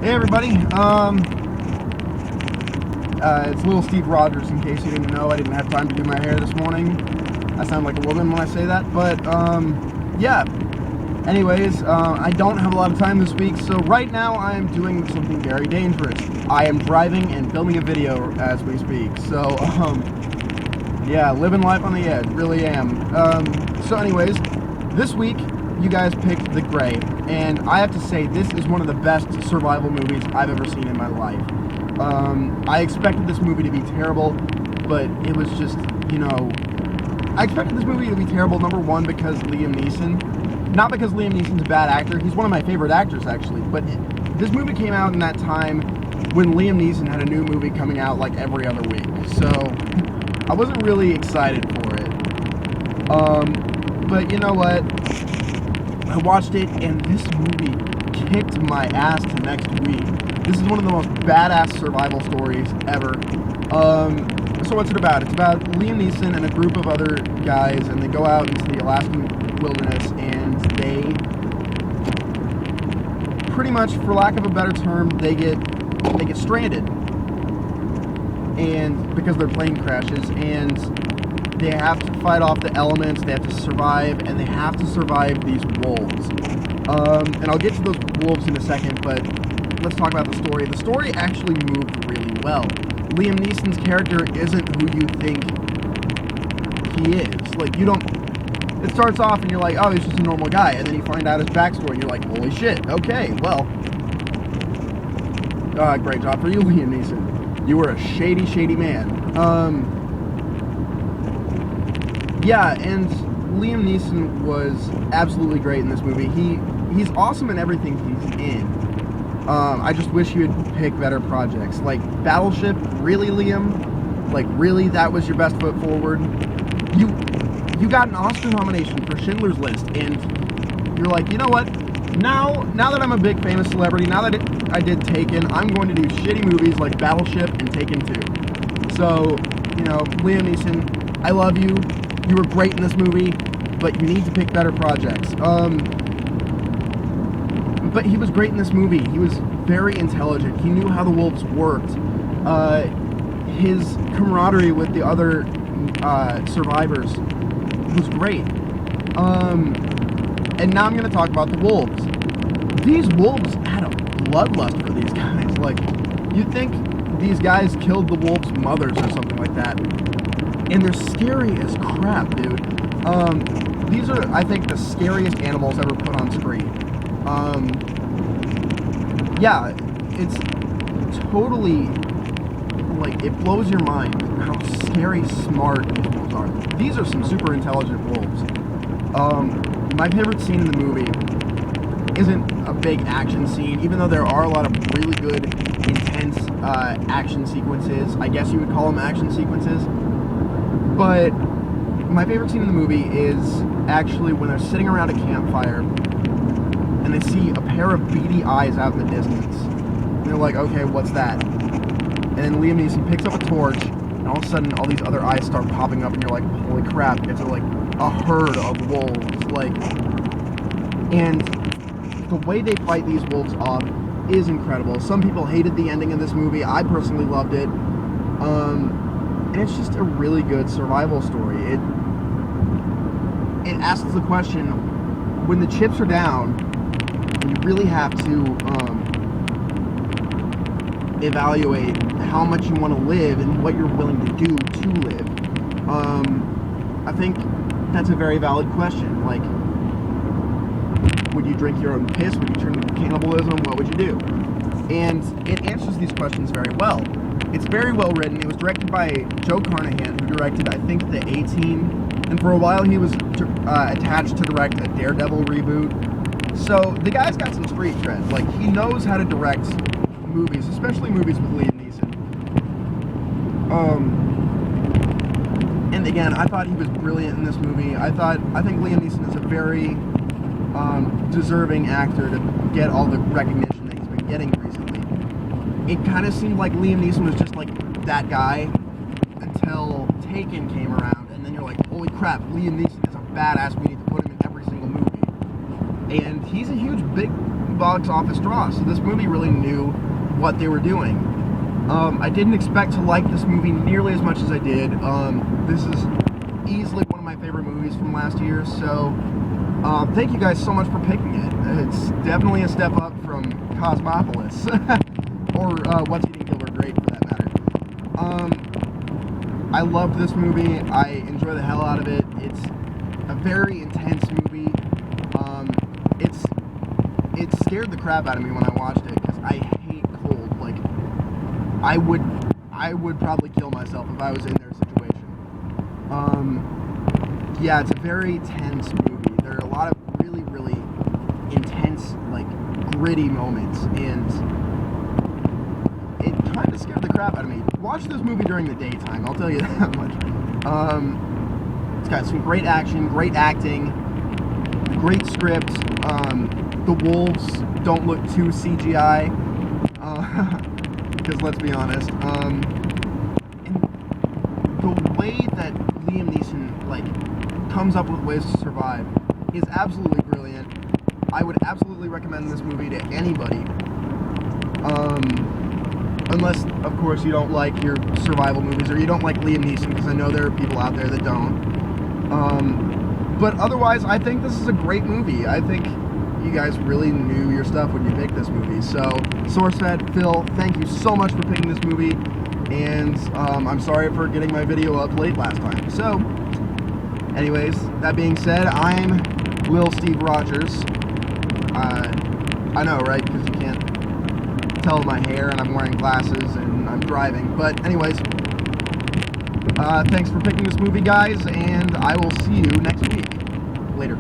Hey everybody, it's little Steve Rogers, in case you didn't know. I didn't have time to do my hair this morning. I sound like a woman when I say that, but, yeah. Anyways, I don't have a lot of time this week, so right now I am doing something very dangerous. I am driving and filming a video as we speak, so, yeah, living life on the edge, really am. So anyways, this week, you guys picked The Grey, and I have to say, this is one of the best survival movies I've ever seen in my life. I expected this movie to be terrible, but it was just, I expected this movie to be terrible, number one, because Liam Neeson. Not because Liam Neeson's a bad actor, he's one of my favorite actors, actually, but this movie came out in that time when Liam Neeson had a new movie coming out like every other week, so I wasn't really excited for it. But you know what? I watched it, and this movie kicked my ass to next week. This is one of the most badass survival stories ever. So what's it about? It's about Liam Neeson and a group of other guys, and they go out into the Alaskan wilderness, and they pretty much, for lack of a better term, they get stranded, and because their plane crashes, and they have to fight off the elements, they have to survive, and they have to survive these wolves. And I'll get to those wolves in a second, but let's talk about the story. The story actually moved really well. Liam Neeson's character isn't who you think he is. Like, it starts off and you're like, oh, he's just a normal guy, and then you find out his backstory, and you're like, holy shit, okay, well, great job for you, Liam Neeson. You were a shady, shady man. Yeah, and Liam Neeson was absolutely great in this movie. He's awesome in everything he's in. I just wish you would pick better projects. Like, Battleship, really, Liam? Like, really, that was your best foot forward? You got an Oscar nomination for Schindler's List, and you're like, you know what? Now that I'm a big famous celebrity, now that I did Taken, I'm going to do shitty movies like Battleship and Taken 2. So, Liam Neeson, I love you. You were great in this movie, but you need to pick better projects. But he was great in this movie. He was very intelligent. He knew how the wolves worked. His camaraderie with the other survivors was great. And now I'm going to talk about the wolves. These wolves had a bloodlust for these guys. Like, you'd think these guys killed the wolves' mothers or something like that. And they're scary as crap, dude. These are, I think, the scariest animals ever put on screen. Yeah, it's totally, like, it blows your mind how scary smart these wolves are. These are some super intelligent wolves. My favorite scene in the movie isn't a big action scene, even though there are a lot of really good, intense action sequences. I guess you would call them action sequences. But my favorite scene in the movie is actually when they're sitting around a campfire and they see a pair of beady eyes out in the distance. And they're like, okay, what's that? And then Liam Neeson picks up a torch, and all of a sudden all these other eyes start popping up, and you're like, holy crap, it's like a herd of wolves. Like, and the way they fight these wolves off is incredible. Some people hated the ending of this movie. I personally loved it. And it's just a really good survival story. It asks the question, when the chips are down, you really have to evaluate how much you want to live and what you're willing to do to live. I think that's a very valid question. Like, would you drink your own piss? Would you turn to cannibalism? What would you do? And it answers these questions very well. It's very well written. It was directed by Joe Carnahan, who directed, I think, The A-Team. And for a while, he was attached to direct a Daredevil reboot. So the guy's got some street cred. Like, he knows how to direct movies, especially movies with Liam Neeson. And again, I thought he was brilliant in this movie. I think Liam Neeson is a very deserving actor to get all the recognition that he's been getting recently. It kind of seemed like Liam Neeson was just like that guy until Taken came around, and then you're like, holy crap, Liam Neeson is a badass, we need to put him in every single movie. And he's a huge, big box office draw, so this movie really knew what they were doing. I didn't expect to like this movie nearly as much as I did. This is easily one of my favorite movies from last year, so thank you guys so much for picking it. It's definitely a step up from Cosmopolis, or What's Eating Gilbert Grape for that matter. I loved this movie. I enjoy the hell out of it. It's a very intense movie. It scared the crap out of me when I watched it, because I hate cold. Like, I would probably kill myself if I was in their situation. Yeah, it's a very tense movie. There are a lot of really, really intense, like, gritty moments, and it kind of scared the crap out of me. Watch this movie during the daytime, I'll tell you that much. It's got some great action, great acting, great script. The wolves don't look too CGI, because let's be honest, and the way that Liam Neeson, like, comes up with ways to survive is absolutely brilliant. I would absolutely recommend this movie to anybody, unless, of course, you don't like your survival movies, or you don't like Liam Neeson, because I know there are people out there that don't. But otherwise, I think this is a great movie. I think you guys really knew your stuff when you picked this movie. So, SourceFed, Phil, thank you so much for picking this movie, and I'm sorry for getting my video up late last time. So, anyways, that being said, I'm Lil Steve Rogers. I know, right? Because you can't tell my hair, and I'm wearing glasses, and I'm driving. But anyways, thanks for picking this movie, guys, and I will see you next week. Later.